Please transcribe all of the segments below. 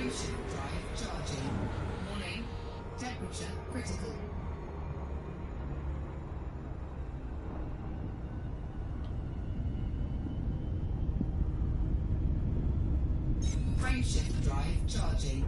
Frameshift drive charging. Warning. Temperature critical. Frameshift drive charging.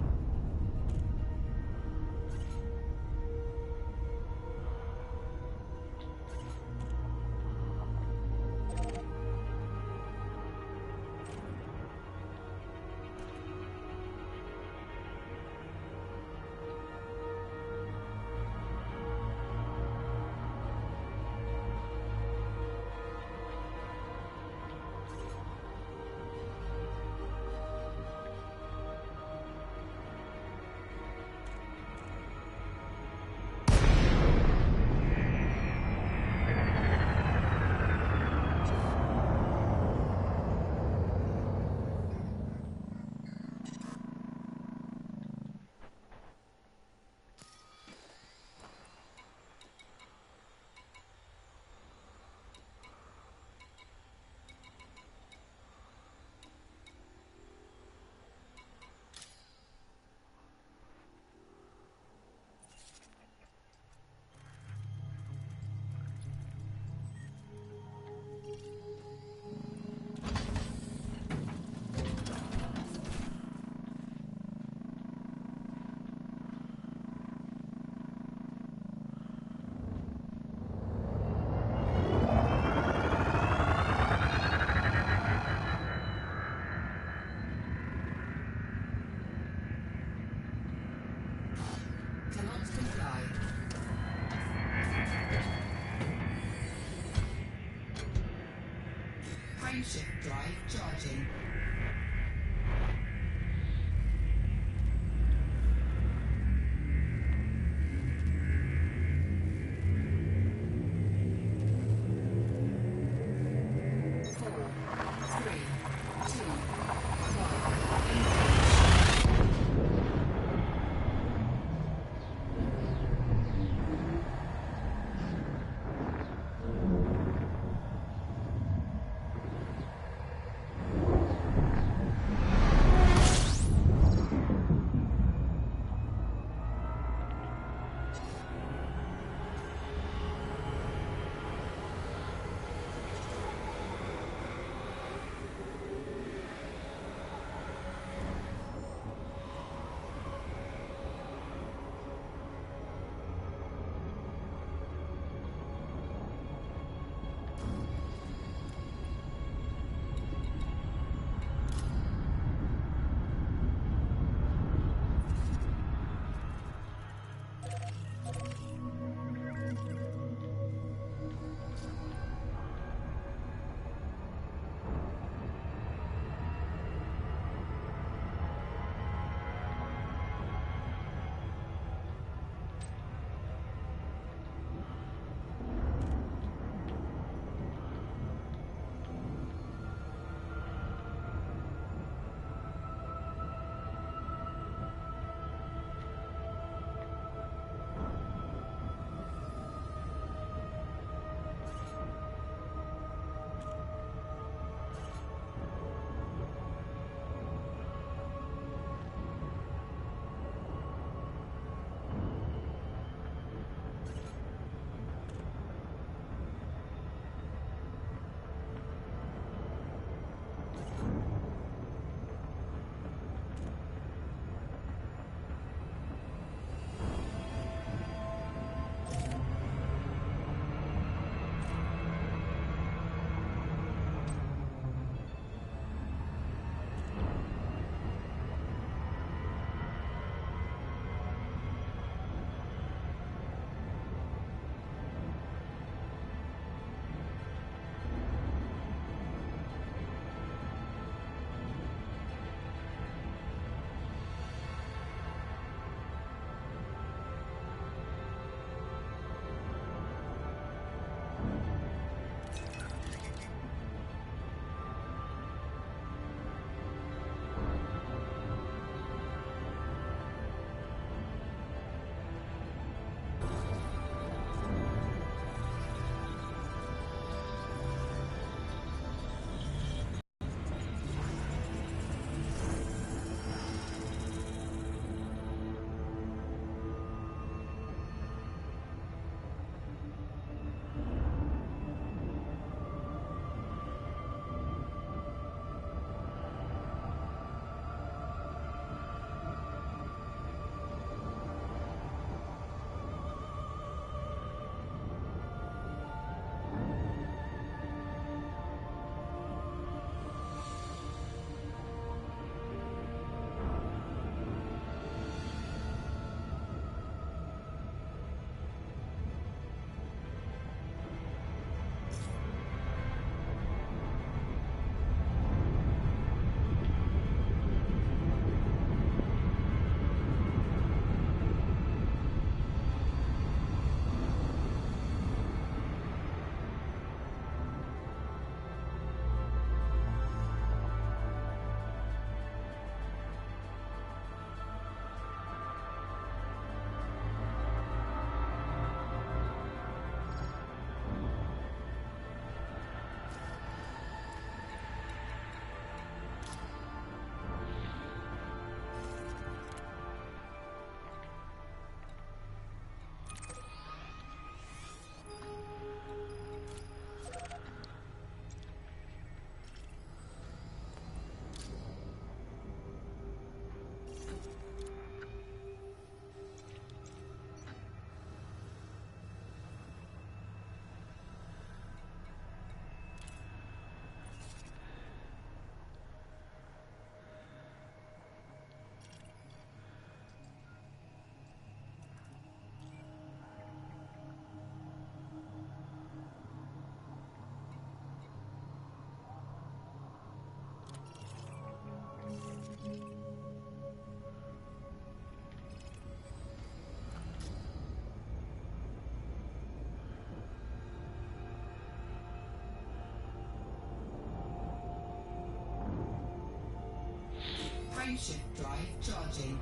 Frameshift drive charging.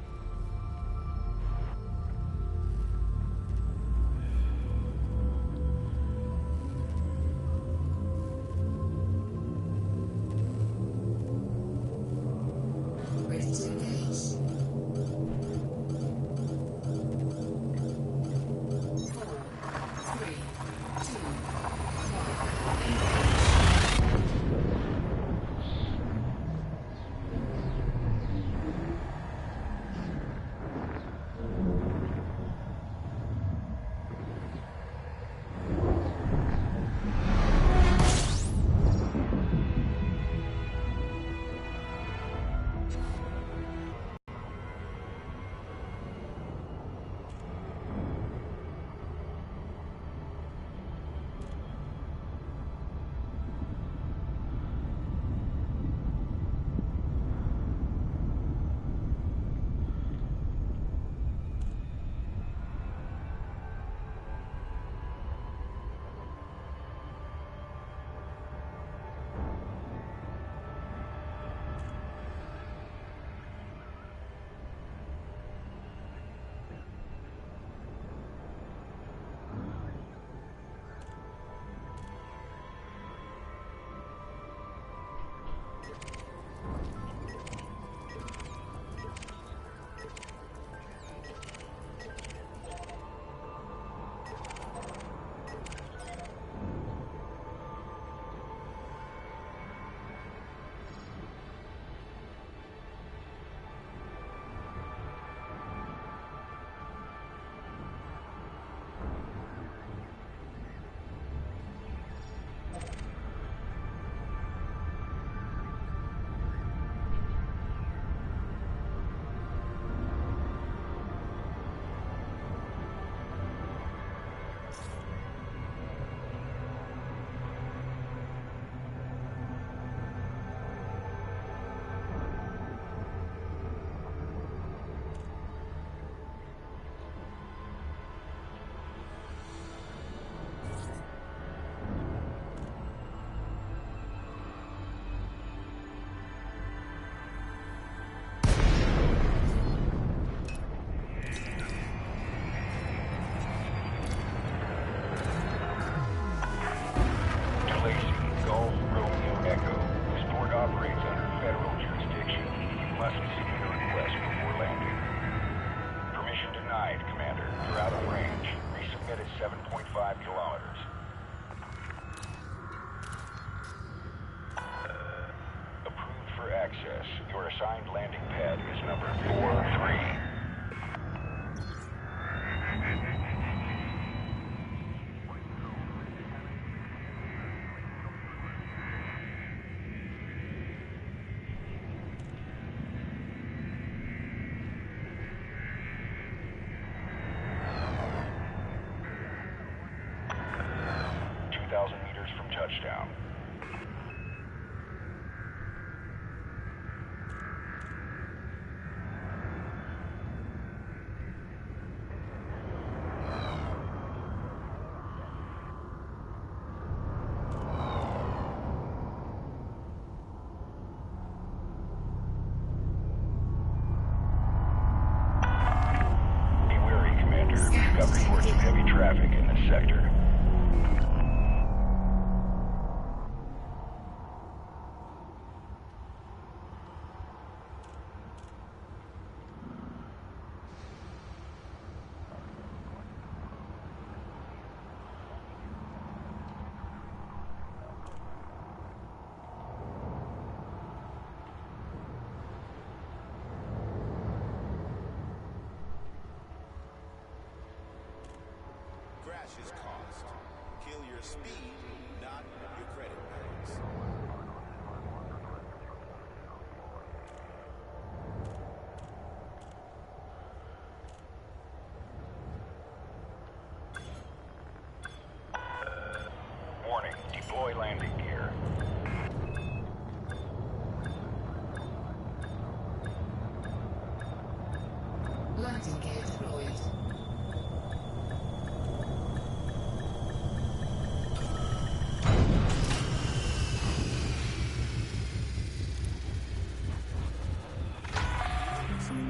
Ready to engage. 4, 3, 2, 1. Engage. Your assigned landing pad is number 43. 2,000 meters from touchdown. We've got reports of heavy traffic in this sector. Crash is cost. Kill your speed, not your credit bags. Warning, deploy landing gear. Landing gear deployed.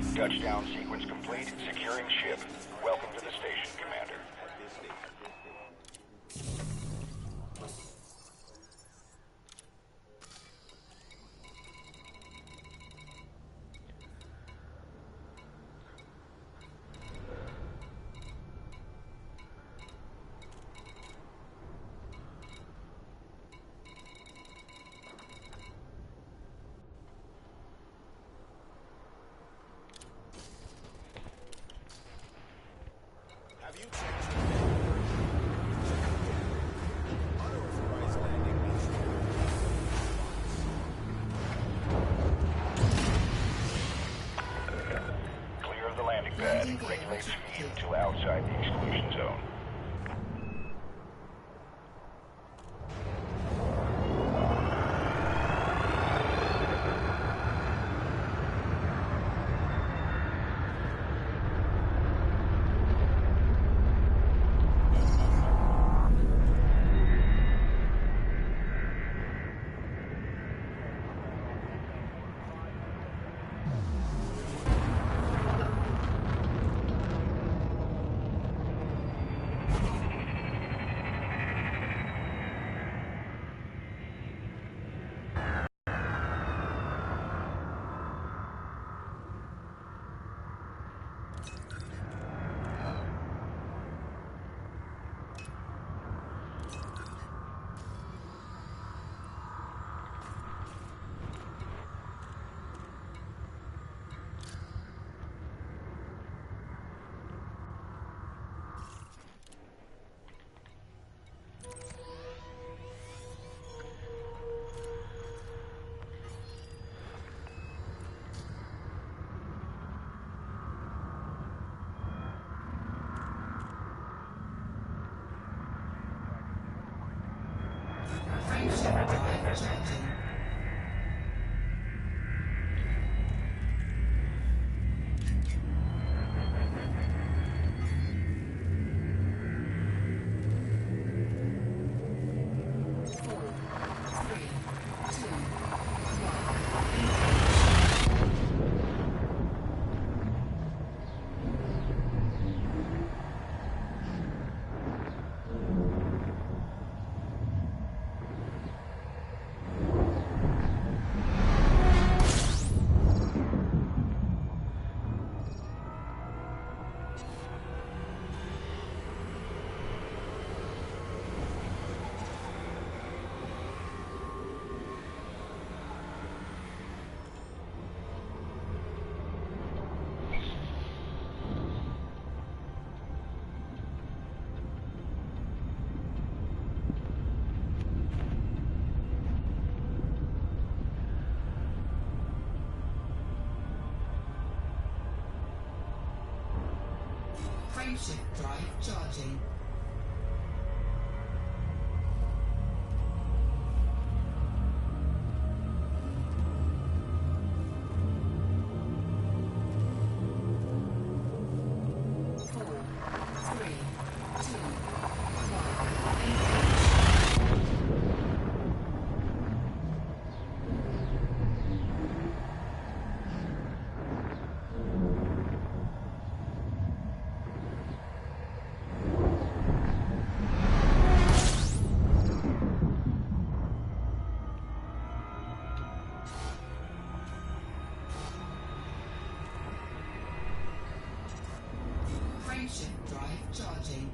Touchdown sequence complete. Securing ship. Welcome to the station, Commander. Have you checked your unauthorized landing Clear of the landing pad. Regulate speed until outside the exclusion zone. Frameshift drive charging. Frameshift drive charging. Frameshift drive charging.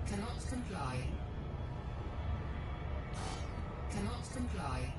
Cannot comply. Cannot comply.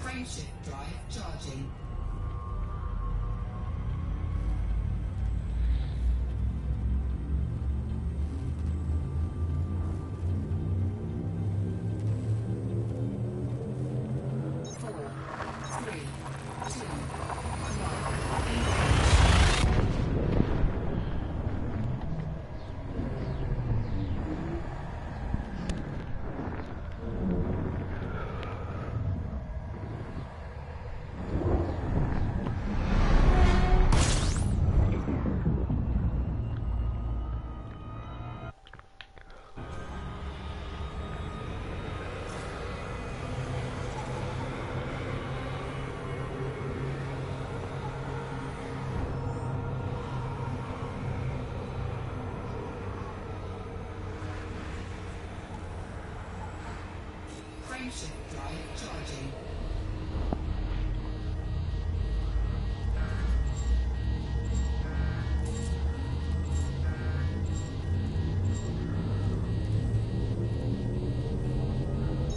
Frameshift drive charging. Four, three, two, Frameshift drive charging.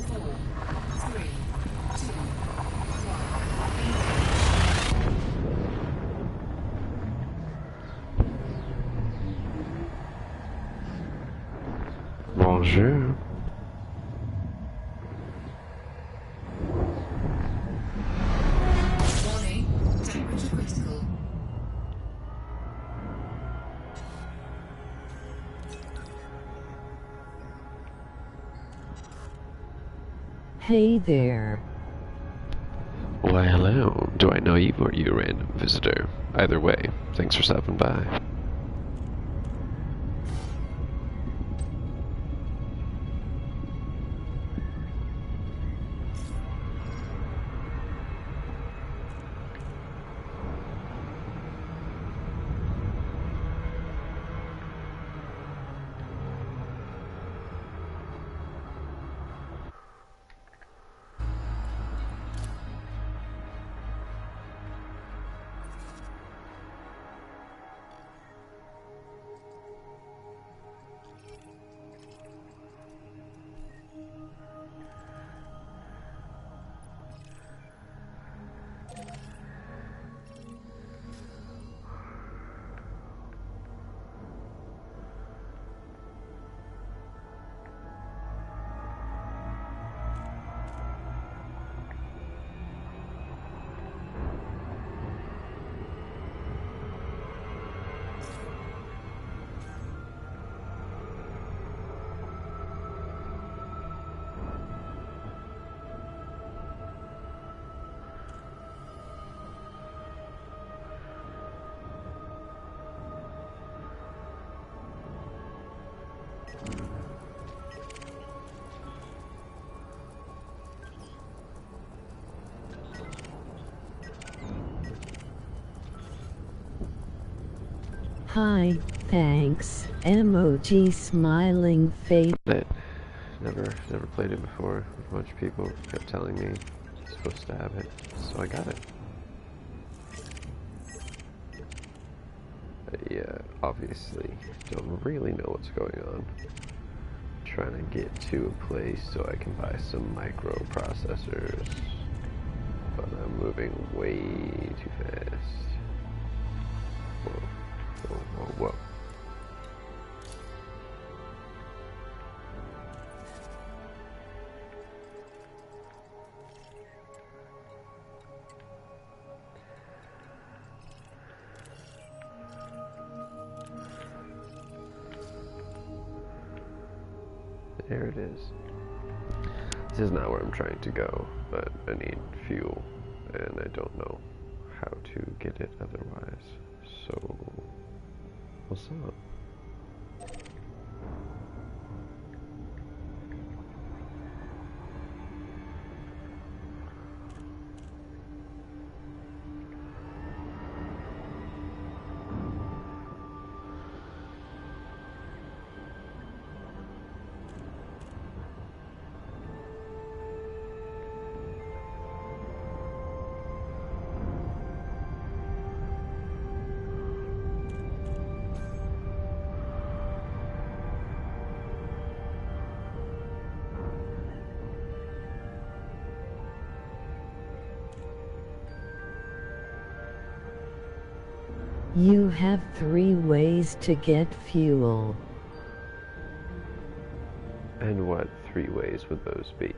Four, three, two, Bonjour. warning, temperature critical. Hey there. Why, hello. Do I know you or are you a random visitor? Either way, thanks for stopping by. Hi, thanks. Emoji smiling face. It. Never played it before. A bunch of people kept telling me I'm supposed to have it, so I got it. I obviously don't really know what's going on. Trying to get to a place so I can buy some microprocessors, but I'm moving way too fast. Whoa, whoa, whoa, whoa. There it is. This is not where I'm trying to go, but I need fuel, and I don't know how to get it otherwise. So, what's up? You have 3 ways to get fuel. And what 3 ways would those be?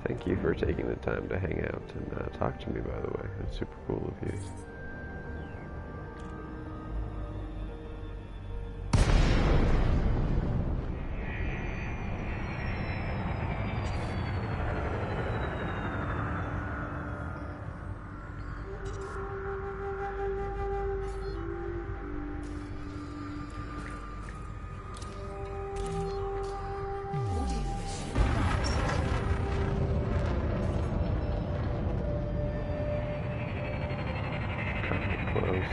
Thank you for taking the time to hang out and talk to me, by the way. It's super cool of you. Boarding permission granted. Kinda close.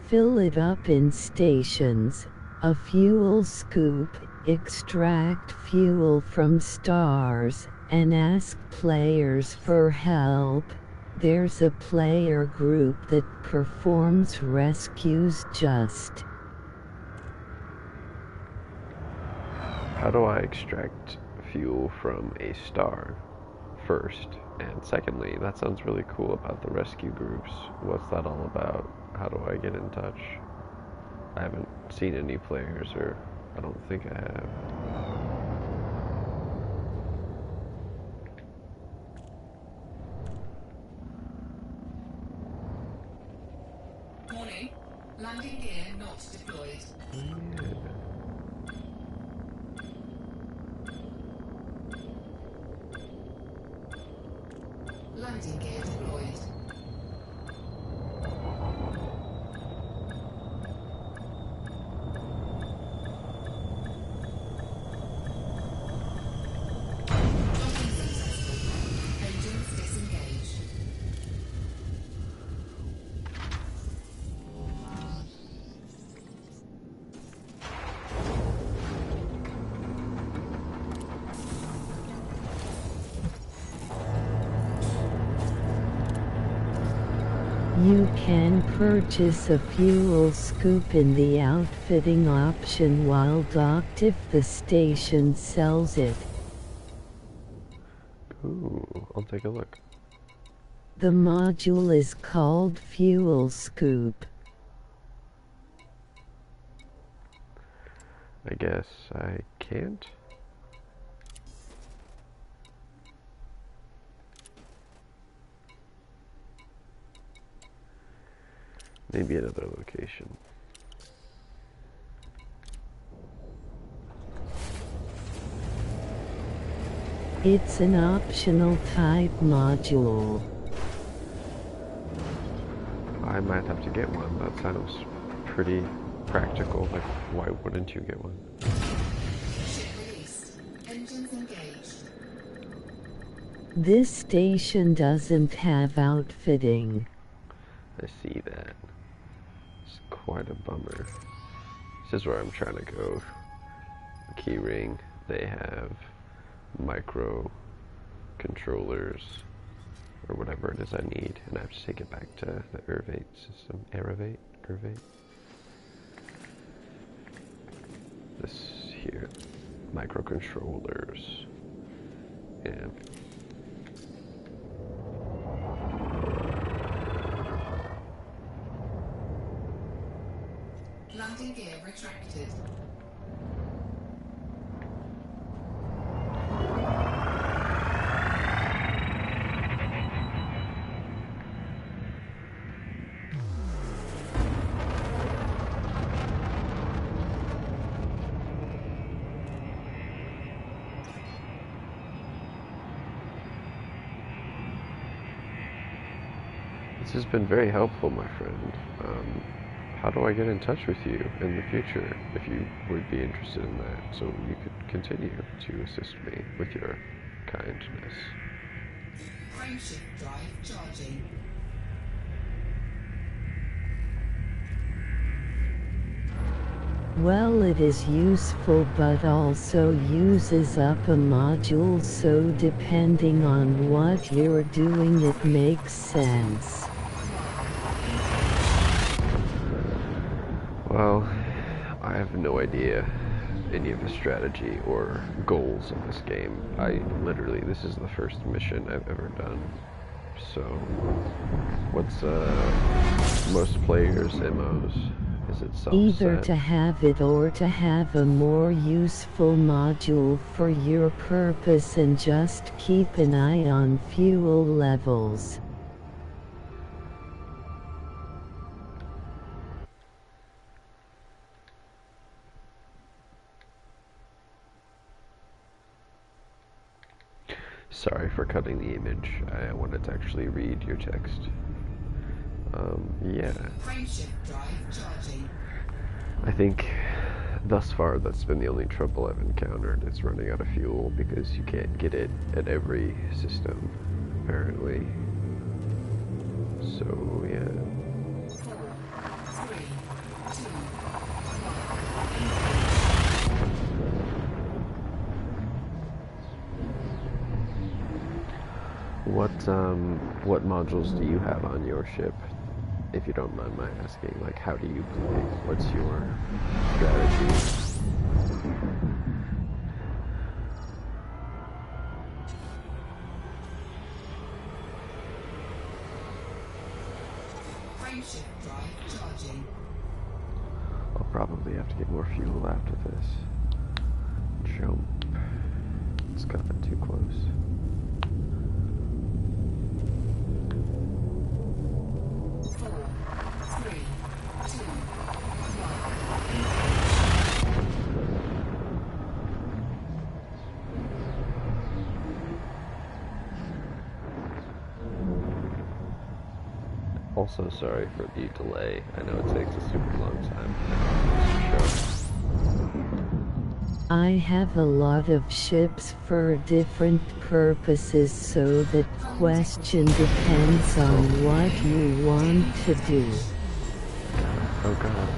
Fill it up in stations. A fuel scoop, extract fuel from stars, and ask players for help. There's a player group that performs rescues just. How do I extract fuel from a star? First, and secondly, that sounds really cool about the rescue groups. What's that all about? How do I get in touch? I haven't seen any players, or I don't think I have. Warning. Landing gear not deployed. Landing gear deployed. Docking successful. Engines disengaged. You can purchase a fuel scoop in the outfitting option while docked if the station sells it. Ooh, I'll take a look. The module is called Fuel Scoop. I guess I can't. Maybe another location. It's an optional type module. I might have to get one. That sounds pretty practical. Like, why wouldn't you get one? Ship released. Engines engaged. This station doesn't have outfitting. I see that. It's quite a bummer. This is where I'm trying to go. Keyring. They have micro controllers or whatever it is I need, and I have to take it back to the Irvate system. Irvate? This here. Microcontrollers. Yeah. Landing gear retracted. This has been very helpful, my friend. How do I get in touch with you in the future if you would be interested in that, so you could continue to assist me with your kindness? Frameshift drive charging. Well, it is useful but also uses up a module, so depending on what you're doing it makes sense. Well, I have no idea any of the strategy or goals of this game. This is the first mission I've ever done. So, what's most players' MOs? Is it self-set? Either to have it or to have a more useful module for your purpose, and just keep an eye on fuel levels. Sorry for cutting the image. I wanted to actually read your text. Yeah. Frameshift drive charging. I think thus far that's been the only trouble I've encountered. It's running out of fuel because you can't get it at every system, apparently. So, yeah. 4, 3, 2, What modules do you have on your ship? If you don't mind my asking, like, how do you play? What's your strategy? Frameshift drive charging. I'll probably have to get more fuel after this. Jump. It's gotten too close. Also, sorry for the delay. I know it takes a super long time to show. I have a lot of ships for different purposes, so that question depends on what you want to do. Oh god.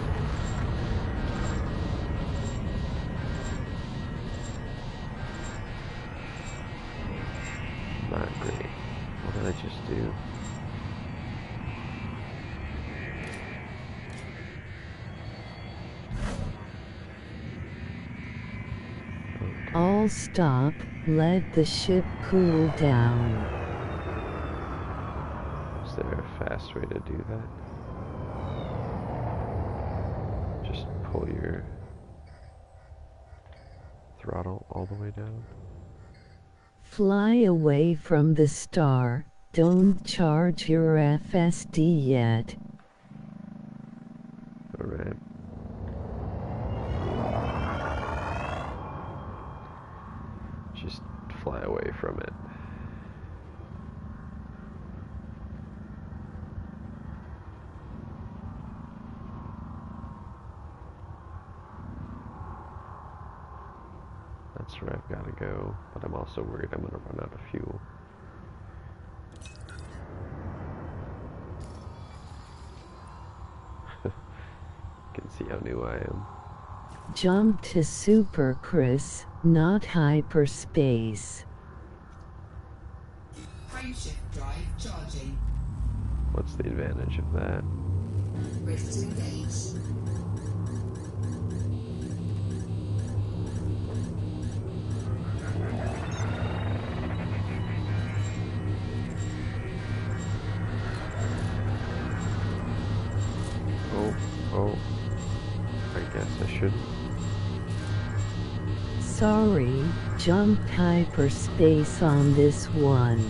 Not great. What did I just do? All stop, let the ship cool down. Is there a fast way to do that? Just pull your throttle all the way down? Fly away from the star, don't charge your FSD yet. Alright. Just fly away that's where I've got to go, but I'm also worried I'm going to run out of fuel. You can see how new I am. Jump to Super Chris, not hyperspace. Frameshift drive charging. What's the advantage of that? Ready to engage. Oh, I guess I should. Sorry, jump hyperspace on this one.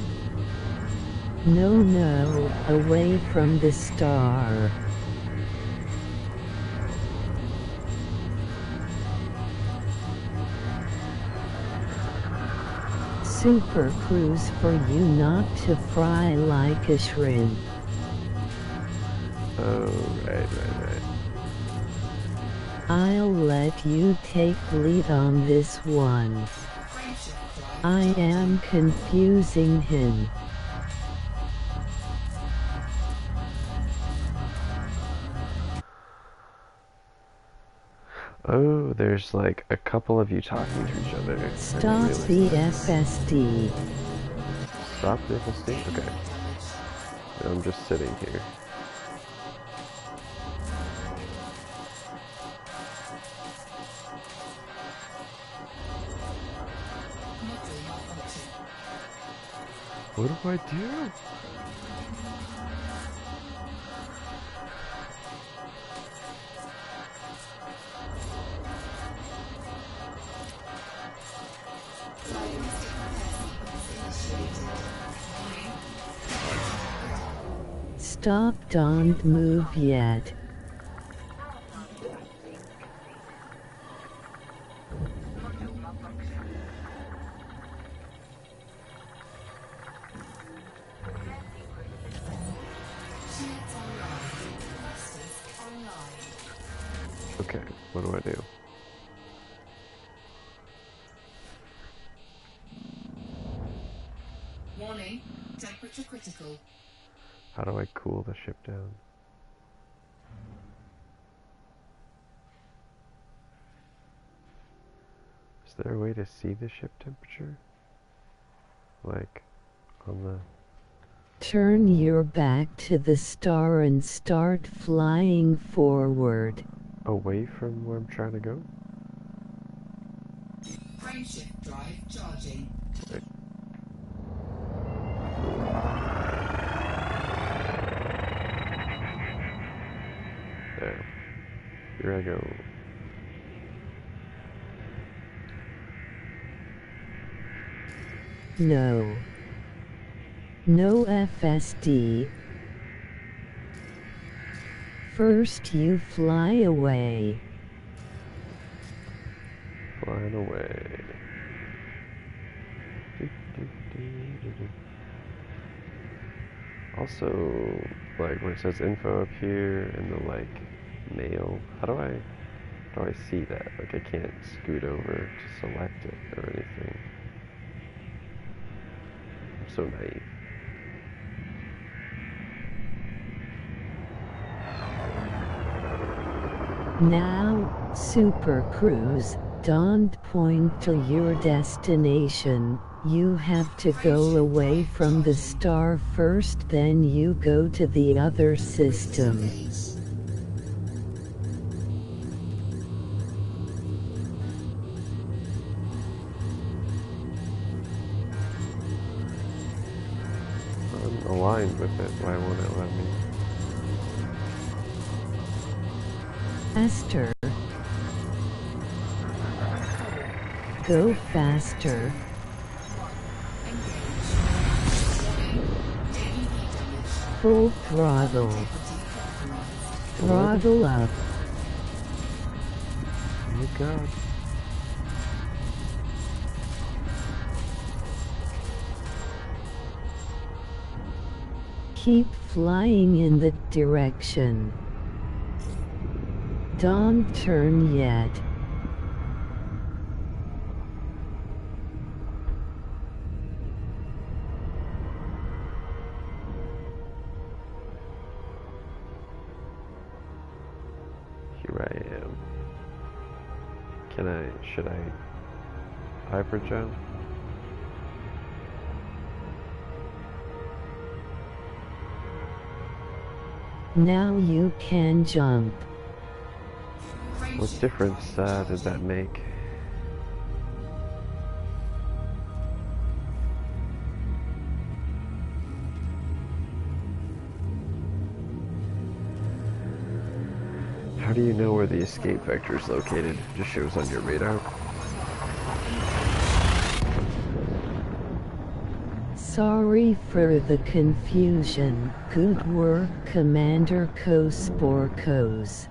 No, away from the star. Super cruise for you not to fry like a shrimp. Oh, right. I'll let you take lead on this one. Frameshift drive. I am confusing him. Oh, there's like a couple of you talking to each other. I didn't Stop realize the that. FSD. Stop the FSD? Okay. I'm just sitting here. Module malfunction. What do I do? Diagnostic repair sequence initiated. Stop, don't move yet. Shields online. Thrusters online. Okay, what do I do? Warning. Temperature critical. How do I cool the ship down? Is there a way to see the ship temperature? Like, on the... Turn your back to the star and start flying forward. away from where I'm trying to go? Frameshift drive charging. There. Here I go. No. No FSD. First you fly away. Flying away. Also, like when it says info up here and the like mail, how do I see that? Like I can't scoot over to select it or anything. I'm so naive. Now, Super Cruise, don't point to your destination. You have to go away from the star first, then you go to the other system. I'm aligned with it. Why won't it let me? Faster. Go faster. Full throttle. Throttle up. Oh god. Keep flying in the direction. Don't turn yet. Here I am. Should I hyper jump? Now you can jump. What difference does that make? How do you know where the escape vector is located? It just shows on your radar. Sorry for the confusion. Good work, Commander Kosporkos.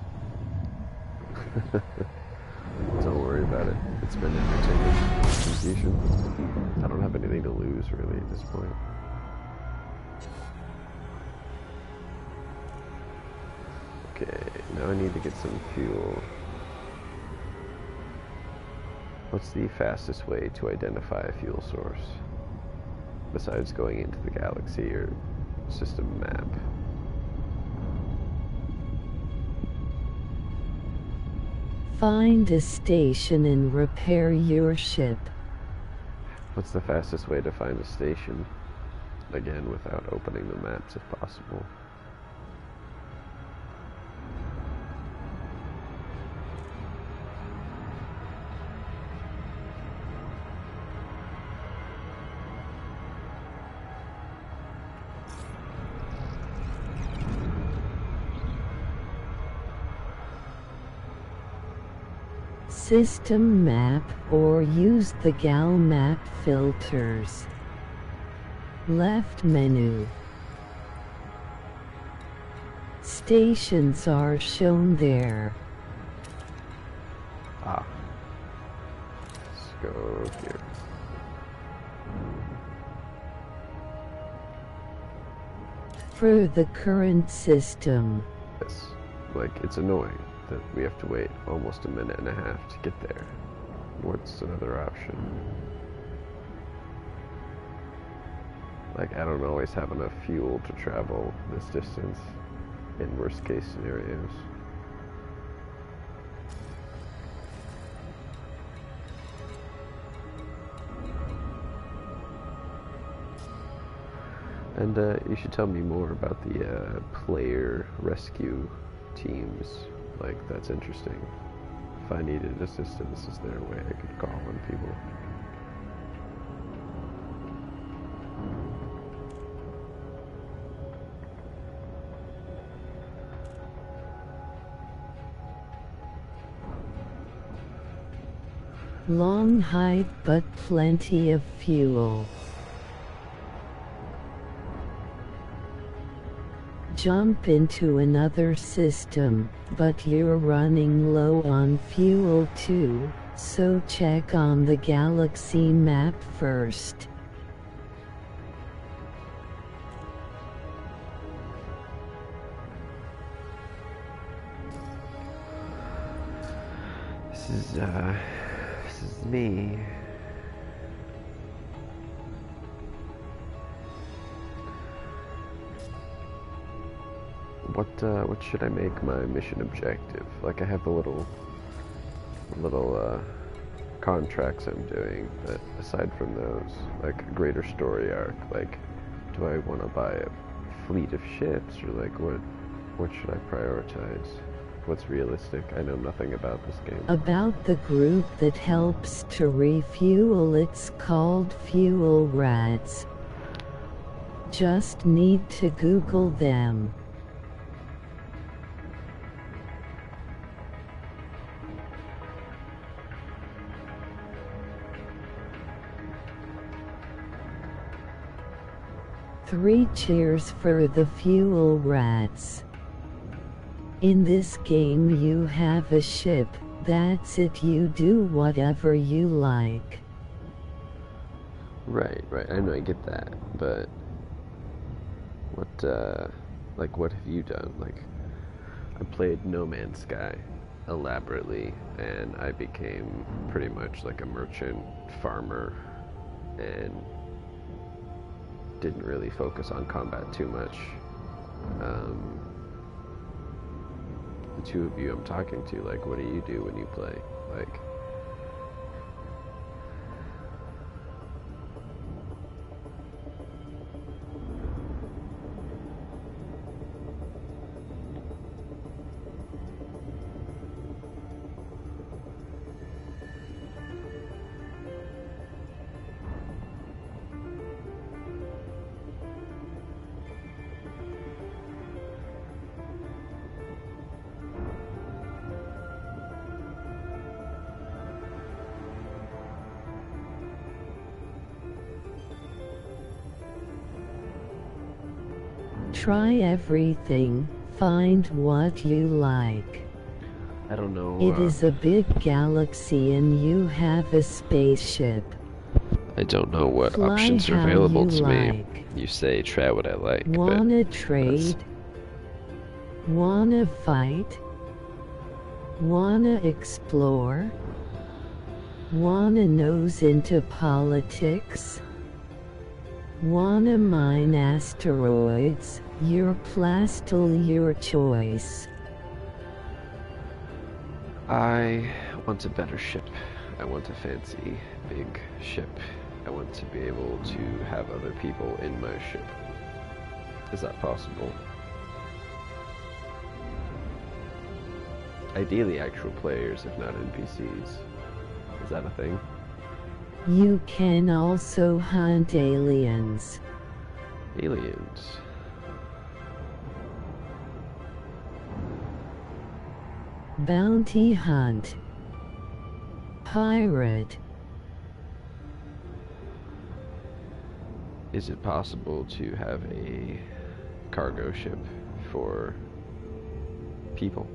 Don't worry about it. It's been entertaining. Confusion. I don't have anything to lose really at this point. Okay, now I need to get some fuel. What's the fastest way to identify a fuel source? Besides going into the galaxy or system map. Find a station and repair your ship. What's the fastest way to find a station? Again, without opening the maps if possible. System map or use the GAL map filters. Left menu. Stations are shown there. Ah. Let's go here. For the current system. Yes. Like, it's annoying that we have to wait almost a minute and a half to get there. What's another option? Like, I don't always have enough fuel to travel this distance in worst case scenarios. And you should tell me more about the player rescue teams. Like, that's interesting. If I needed assistance, is there a way I could call on people? Long hike but plenty of fuel. Jump into another system, but you're running low on fuel too, so check on the galaxy map first. This is me. What should I make my mission objective? Like, I have the little contracts I'm doing, but aside from those, like a greater story arc, like, do I want to buy a fleet of ships, or like what should I prioritize? What's realistic? I know nothing about this game. About the group that helps to refuel, it's called Fuel Rats. Just need to Google them. Three cheers for the Fuel Rats. In this game you have a ship, that's it, you do whatever you like. Right, I know, I get that, but what have you done? Like, I played No Man's Sky elaborately, and I became pretty much like a merchant farmer, and didn't really focus on combat too much. the two of you I'm talking to. Like, what do you do when you play? Like, Try everything, find what you like. I don't know. It is a big galaxy and you have a spaceship. I don't know what Fly options are how available you to me. like. You say try what I like, Wanna but trade? Wanna fight? Wanna explore? Wanna nose into politics? Wanna mine asteroids? Your plastil, your choice. I want a better ship. I want a fancy, big ship. I want to be able to have other people in my ship. Is that possible? Ideally actual players, if not NPCs. Is that a thing? You can also hunt aliens. Aliens. Bounty hunt. Pirate. Is it possible to have a cargo ship for people?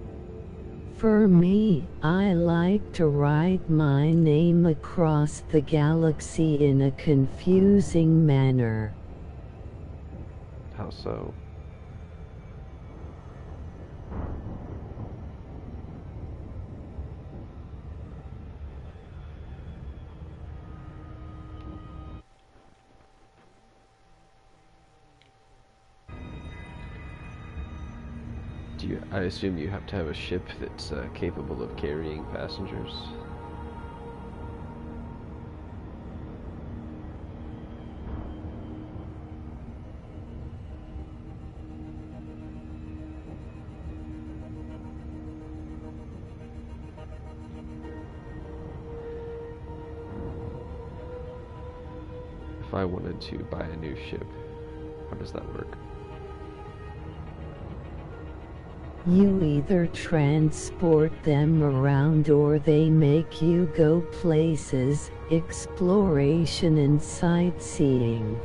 For me, I like to write my name across the galaxy in a confusing manner. How so? I assume you have to have a ship that's capable of carrying passengers. If I wanted to buy a new ship, how does that work? You either transport them around or they make you go places, exploration and sightseeing.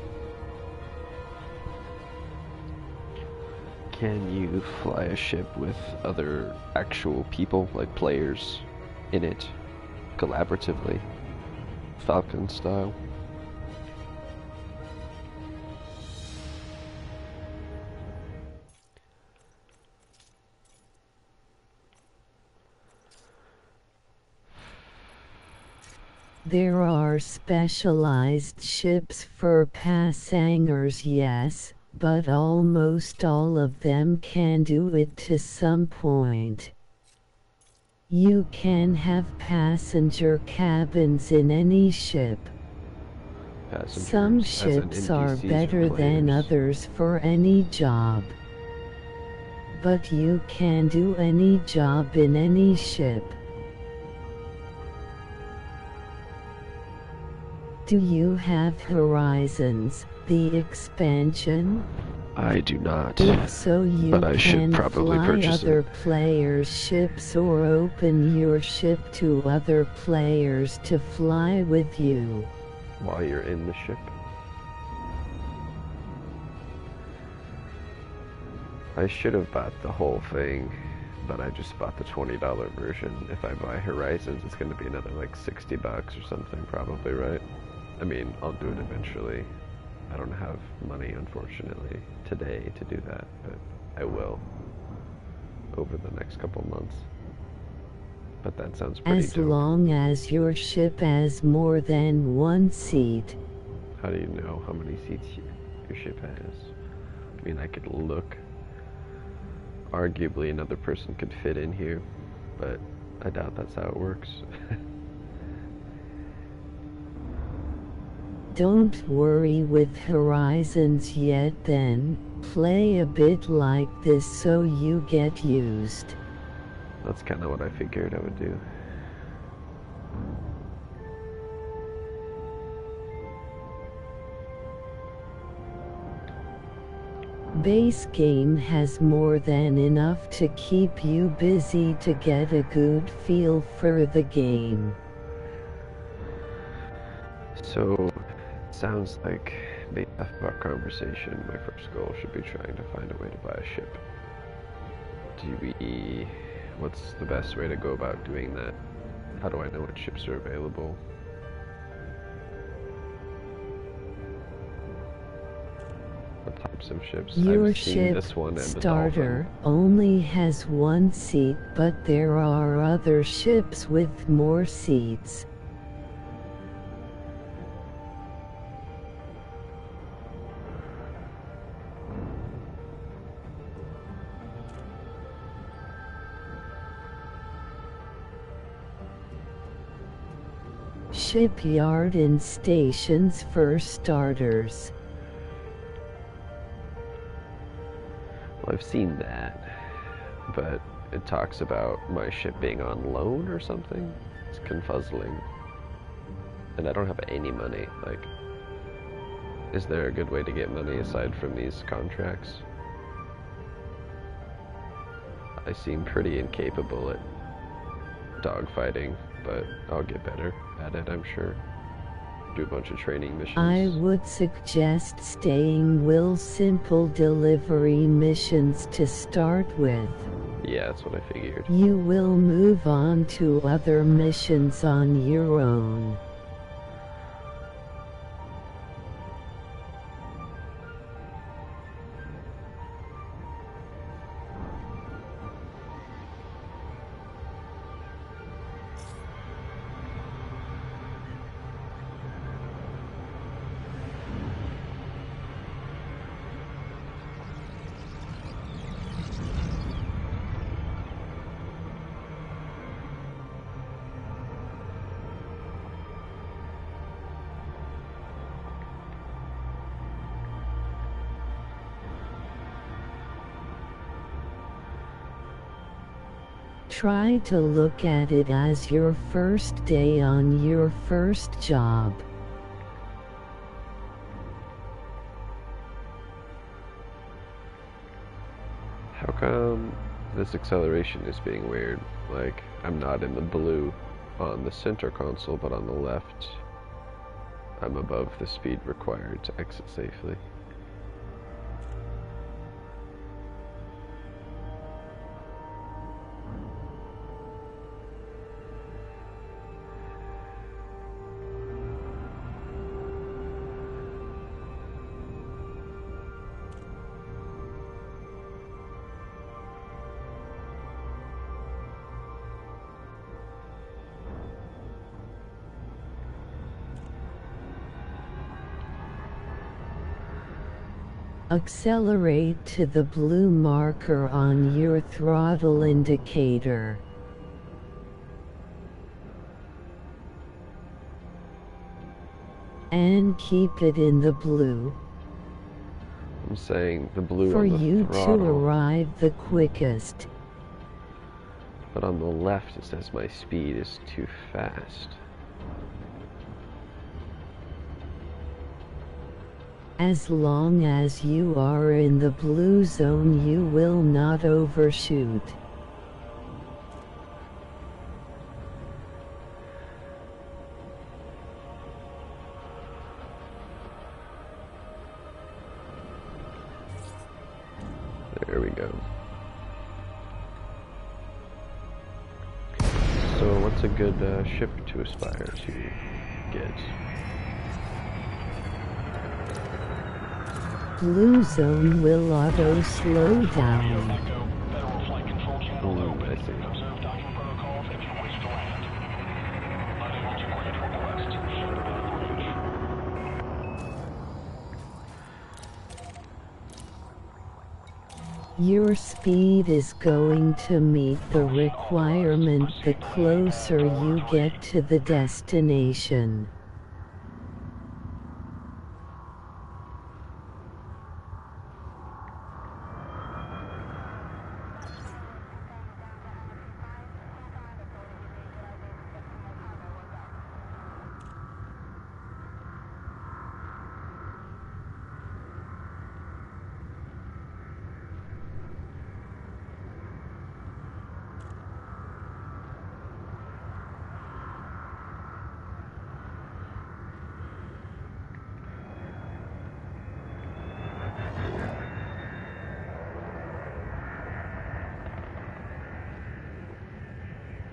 Can you fly a ship with other actual people, like players, in it, collaboratively, Falcon style? There are specialized ships for passengers, yes, but almost all of them can do it to some point. You can have passenger cabins in any ship. Some ships are better than others for any job. But you can do any job in any ship. Do you have Horizons, the expansion? I do not. If so, you but I should can probably fly purchase other it. players' ships or open your ship to other players to fly with you. While you're in the ship. I should have bought the whole thing, but I just bought the $20 version. If I buy Horizons, it's going to be another like $60 or something, probably, right? I mean, I'll do it eventually. I don't have money, unfortunately, today to do that, but I will over the next couple months. But that sounds pretty As dope. long as your ship has more than one seat. How do you know how many seats your ship has? I mean, I could look arguably another person could fit in here, but I doubt that's how it works. Don't worry with Horizons yet then, play a bit like this so you get used. That's kind of what I figured I would do. Base game has more than enough to keep you busy to get a good feel for the game. So, sounds like, based off of our conversation, my first goal should be trying to find a way to buy a ship. What's the best way to go about doing that? How do I know what ships are available? What types of ships? Your I've seen ship this one and the starter Dolphin. only has one seat, but there are other ships with more seats. Shipyard and stations for starters. Well, I've seen that, but it talks about my ship being on loan or something. It's confuzzling. And I don't have any money. Like, is there a good way to get money aside from these contracts? I seem pretty incapable at dogfighting, but I'll get better at it, I'm sure. Do a bunch of training missions. I would suggest staying with simple delivery missions to start with. Yeah, that's what I figured. You will move on to other missions on your own. Try to look at it as your first day on your first job. How come this acceleration is being weird? Like, I'm not in the blue on the center console, but on the left, I'm above the speed required to exit safely. Accelerate to the blue marker on your throttle indicator. And keep it in the blue. I'm saying the blue for on the you throttle, to arrive the quickest. but on the left it says my speed is too fast. As long as you are in the blue zone, you will not overshoot. There we go. So what's a good ship to aspire to get? Blue zone will auto slow down. I see. Your speed is going to meet the requirement the closer you get to the destination.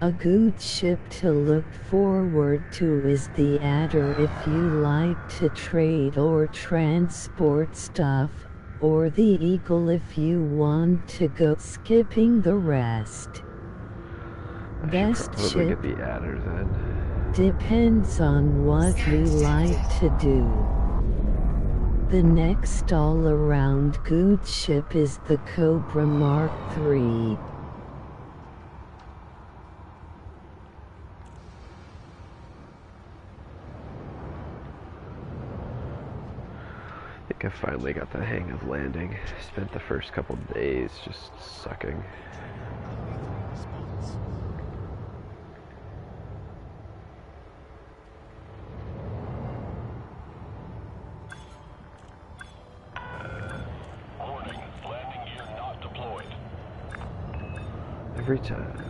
A good ship to look forward to is the Adder if you like to trade or transport stuff, or the Eagle if you want to go skipping the rest. Best Probably ship get the Adder then. depends on what you like to do. The next all-around good ship is the Cobra Mark III. I think I finally got the hang of landing. Spent the first couple days just sucking. Warning, landing gear not deployed. Every time.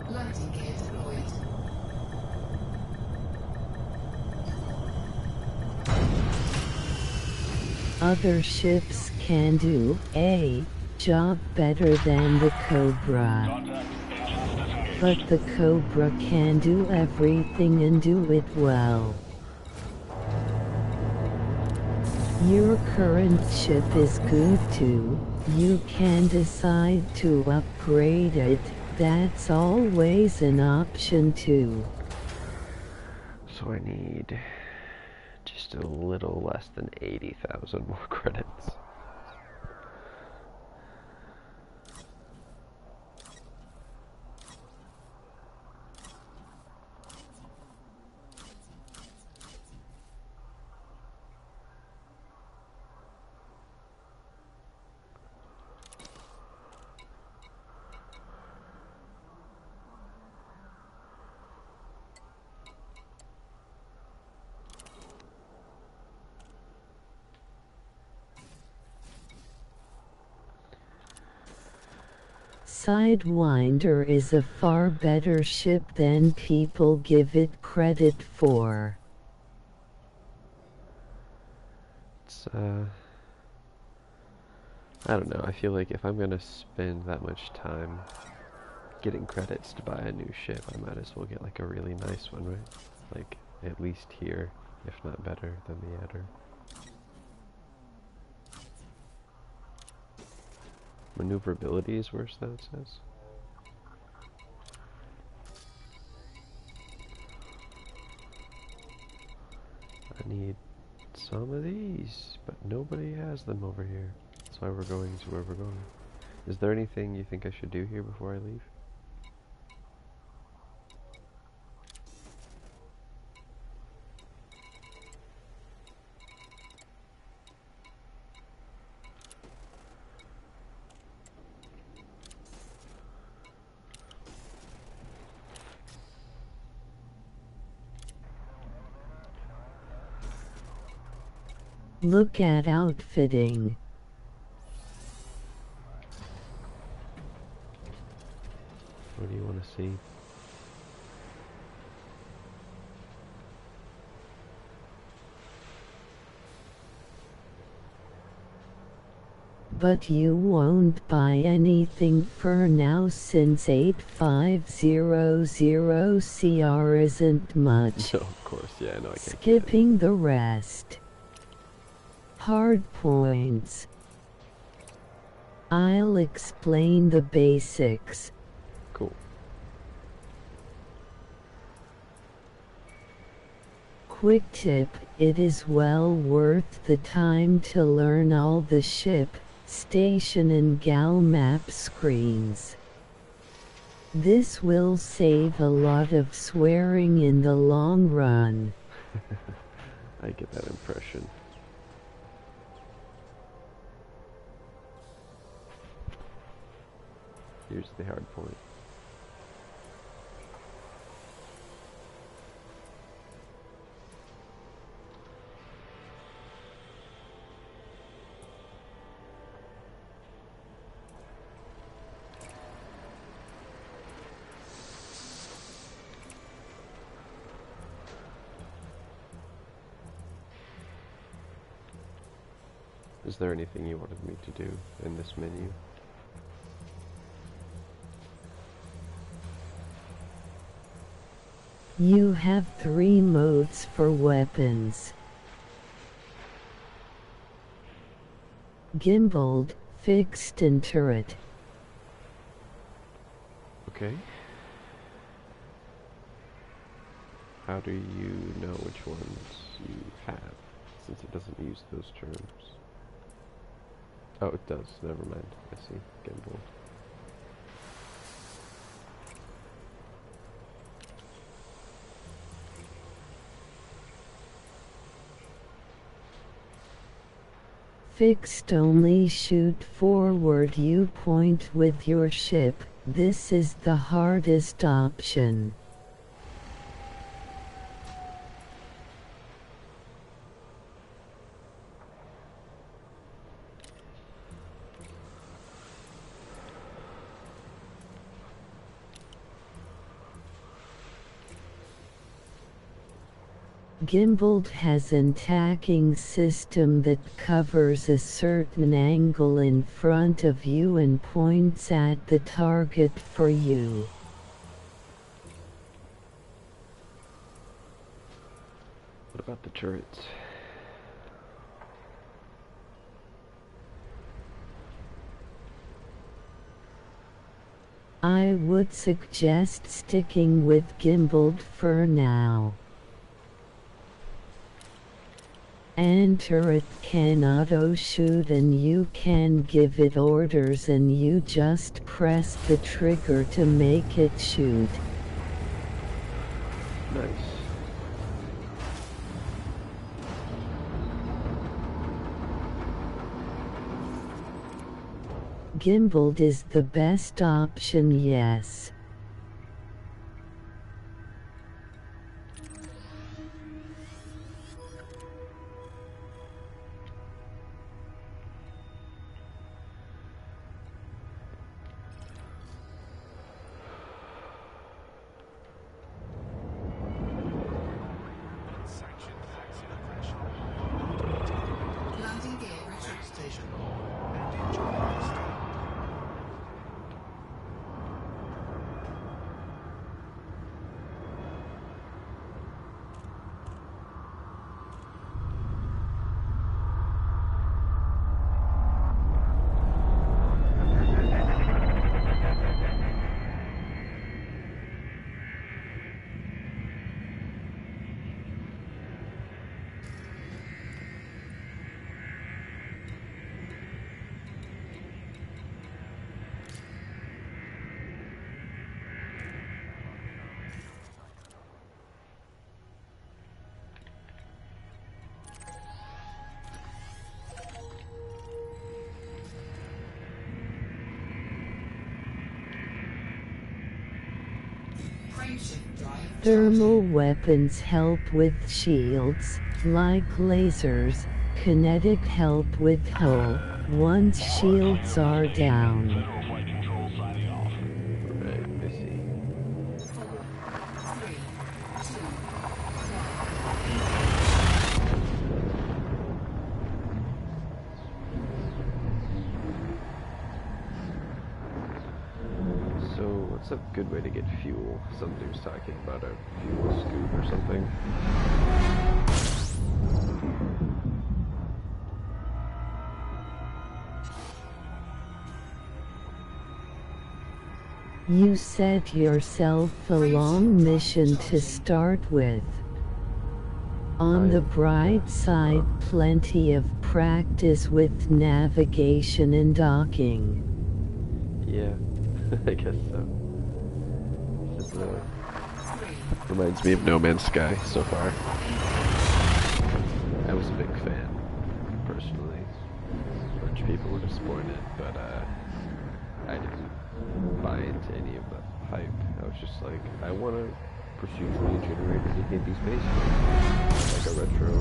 Landing gear deployed. Other ships can do a job better than the Cobra. Contact, engines disengaged. But the Cobra can do everything and do it well. Your current ship is good too. You can decide to upgrade it. That's always an option too. So I need just a little less than 80,000 more credits. Sidewinder is a far better ship than people give it credit for. It's, I don't know, I feel like if I'm gonna spend that much time getting credits to buy a new ship, I might as well get like a really nice one, right? Like, at least here, if not better than the Adder. Maneuverability is worse though, it says. I need some of these, but nobody has them over here. That's why we're going to where we're going. Is there anything you think I should do here before I leave? Look at outfitting. What do you want to see? But you won't buy anything for now since 8500 CR isn't much. No, of course, yeah, no, I can't. Skipping the rest. Hard points. I'll explain the basics. Cool. Quick tip, it is well worth the time to learn all the ship, station and gal map screens. This will save a lot of swearing in the long run. I get that impression. Here's the hard point. Is there anything you wanted me to do in this menu? You have 3 modes for weapons. Gimbaled, fixed and turret. Okay. How do you know which ones you have, since it doesn't use those terms? Oh, it does. Never mind. I see. Gimbal. Fixed only shoot forward, you point with your ship. This is the hardest option. Gimbaled has an tacking system that covers a certain angle in front of you and points at the target for you. What about the turrets? I would suggest sticking with gimbaled for now. And turret can auto-shoot and you can give it orders and you just press the trigger to make it shoot. Nice. Gimbaled is the best option, yes. Landing gear retracted. Station. And enjoy your stay. Frameshift drive. Thermal weapons help with shields, like lasers. Kinetic help with hull, once shields are down. Flight control signing off. Right, I see. 4, 3, 2, 1. So, what's a good way to get fuel? Somebody was talking about a fuel scoop or something. You set yourself a long mission to start with. On the bright side, plenty of practice with navigation and docking. Yeah, I guess so. This is, 3, reminds me of No Man's Sky so far. I was a big fan, personally. A bunch of people were disappointed, but I didn't buy into any of the hype. I was just like, I want a procedurally generated indie space game, like a retro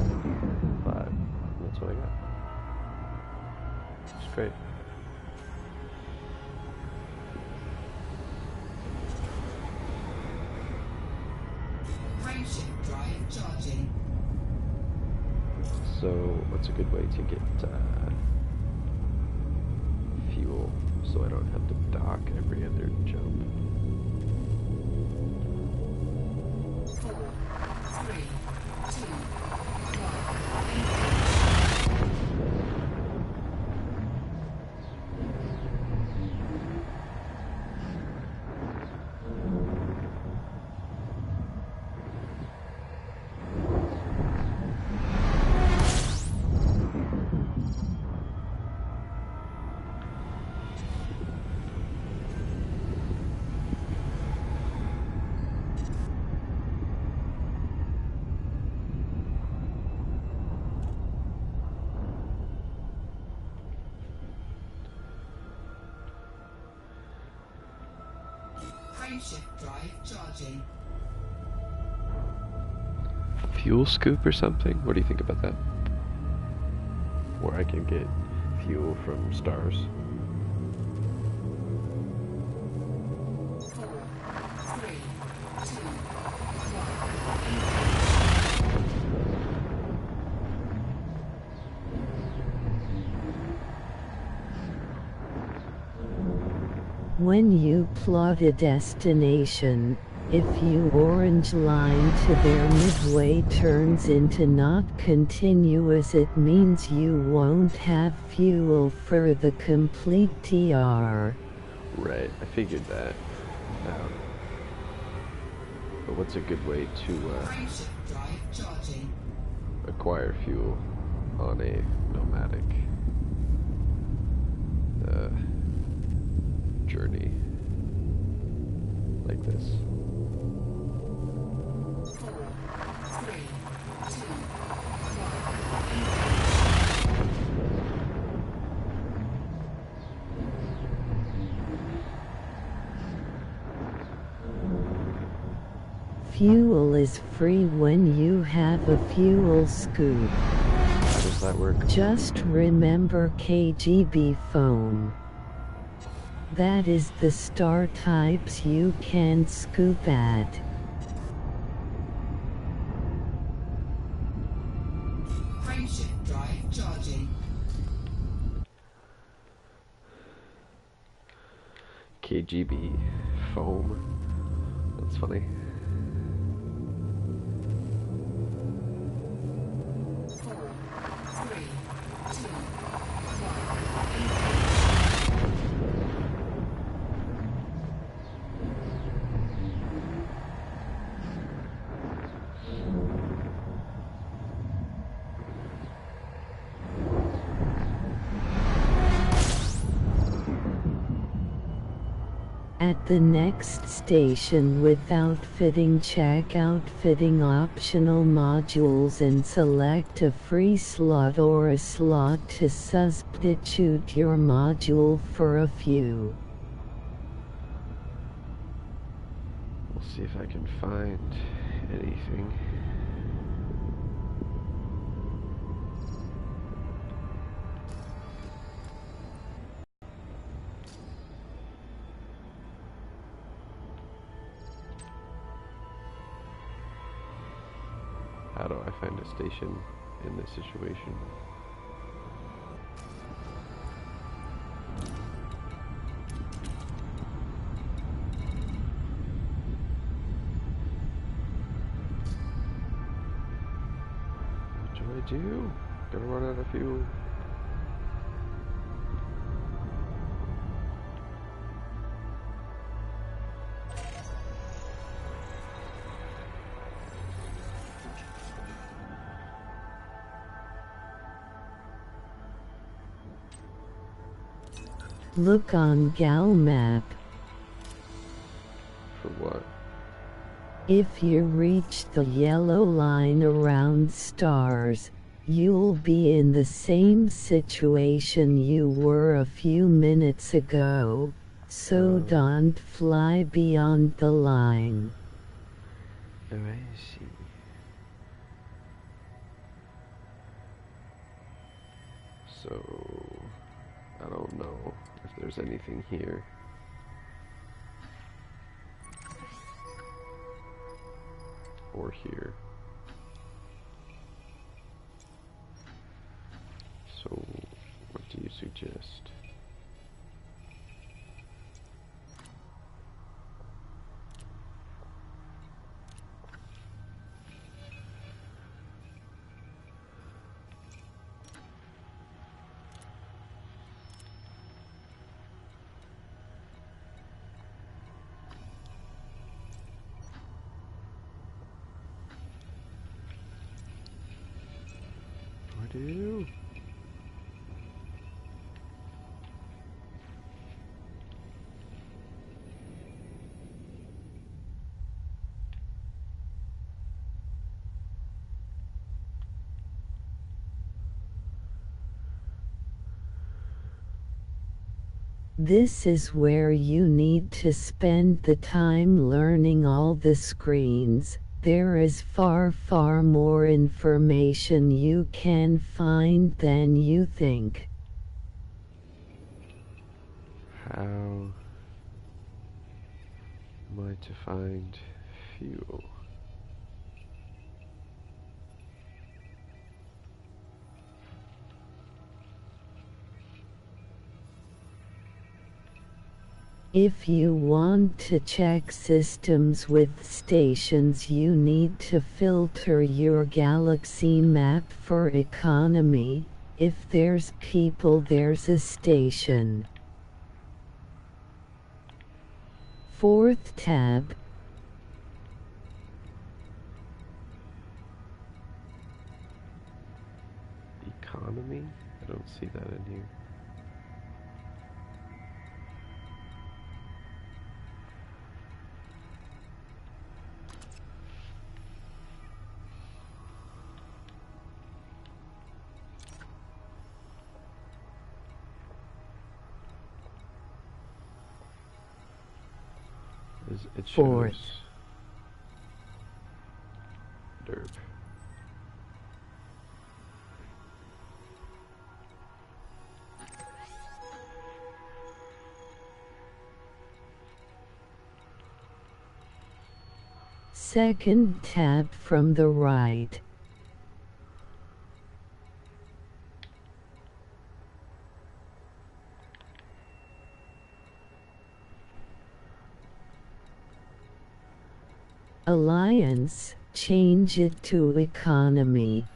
vibe. And that's what I got. It's great. frameshift drive charging. So, what's a good way to get fuel so I don't have to dock every other jump? 4, 3, 2, 1. Frameshift drive charging. Fuel scoop or something? What do you think about that? Where I can get fuel from stars. 4, 3, 2, 1. When you plot a destination, if you orange line to their midway turns into not continuous, it means you won't have fuel for the complete TR. Right, I figured that out. But what's a good way to Frameshift drive charging. acquire fuel on a nomadic journey like this? 4, 3, 2, 1. Fuel is free when you have a fuel scoop. How does that work? Just remember KGB foam. That is the star types you can scoop at. Frameshift drive charging. KGB foam. That's funny. 4, 3, 2, 1. At the next station with outfitting, check outfitting optional modules and select a free slot or a slot to substitute your module for a few. We'll see if I can find anything. How do I find a station in this situation? What do I do? Gonna run out of fuel. Look on Gal Map. For what? If you reach the yellow line around stars, you'll be in the same situation you were a few minutes ago, so don't fly beyond the line. Oh, I see. So, I don't know if there's anything here. Or here. So, what do you suggest? What do? This is where you need to spend the time learning all the screens. There is far more information you can find than you think. How am I to find fuel? If you want to check systems with stations, you need to filter your galaxy map for economy. If there's people, there's a station. 4th tab. Economy? I don't see that in here. It shows Fourth. Derp. Second tab from the right. Alliance, change it to economy.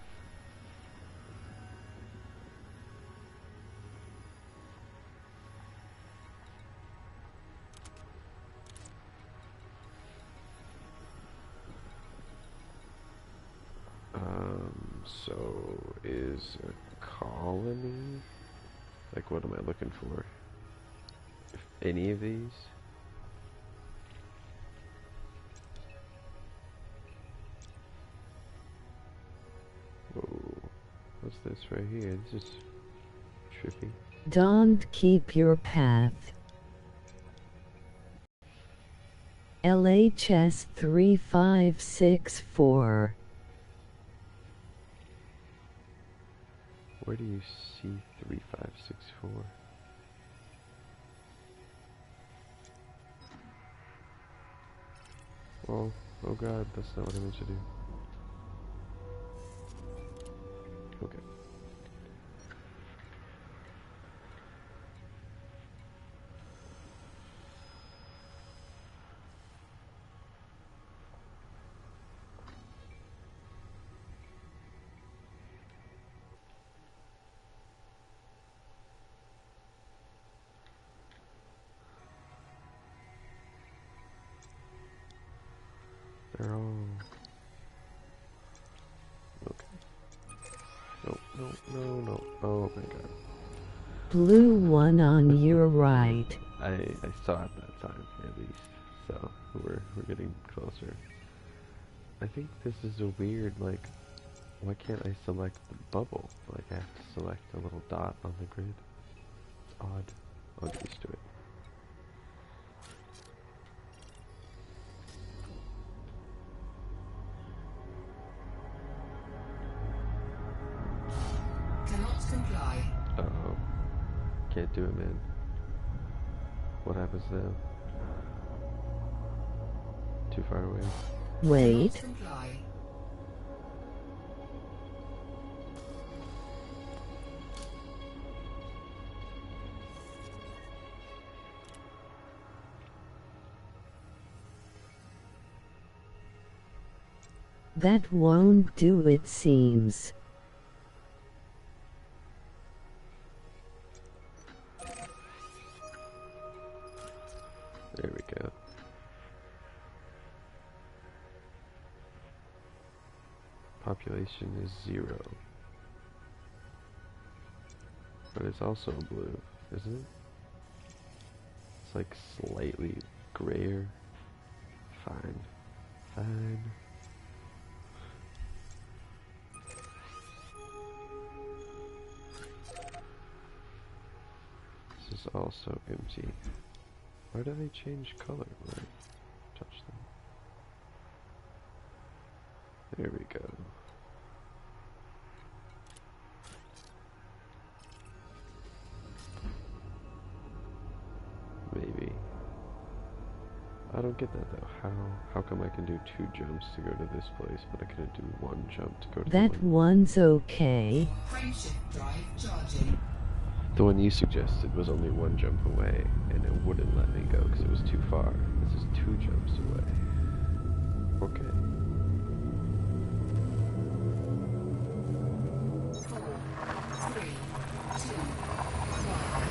So is a colony? Like, what am I looking for? If any of these? Whoa. What's this right here? This is trippy. Don't keep your path. LHS 3564. Where do you see 3564? Oh god, that's not what I meant to do. Okay. They're all... Okay. No. Oh my god. blue one on your right. I saw it that time, at least. So, we're getting closer. I think this is a weird, like, why can't I select the bubble? Like, I have to select a little dot on the grid. It's odd. I'll get used to it. Cannot comply. Uh-oh. Can't do it, man. What happens now? Too far away? Wait, Cannot comply. that won't do it seems. There we go. Population is 0. But it's also blue, isn't it? It's like slightly grayer. Fine. Fine. This is also empty. Why do they change color when I touch them? There we go. Maybe. I don't get that though. How come I can do 2 jumps to go to this place, but I couldn't do 1 jump to go to That the one? one's okay. Frameshift drive charging. The one you suggested was only 1 jump away, and it wouldn't let me go because it was too far. This is 2 jumps away. Okay. 4, 3, 2, 1.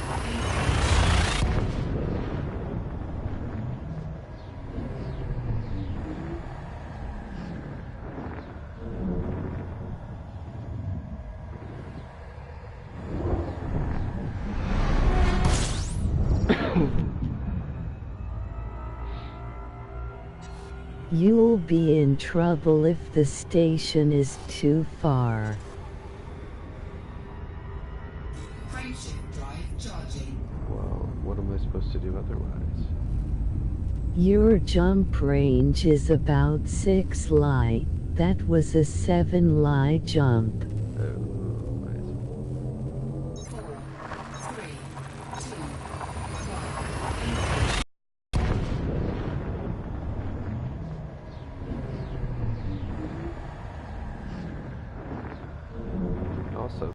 You'll be in trouble if the station is too far. Frameshift drive charging. Well, what am I supposed to do otherwise? Your jump range is about 6 li. That was a 7 li jump. Oh, I see. 4, 3, 2,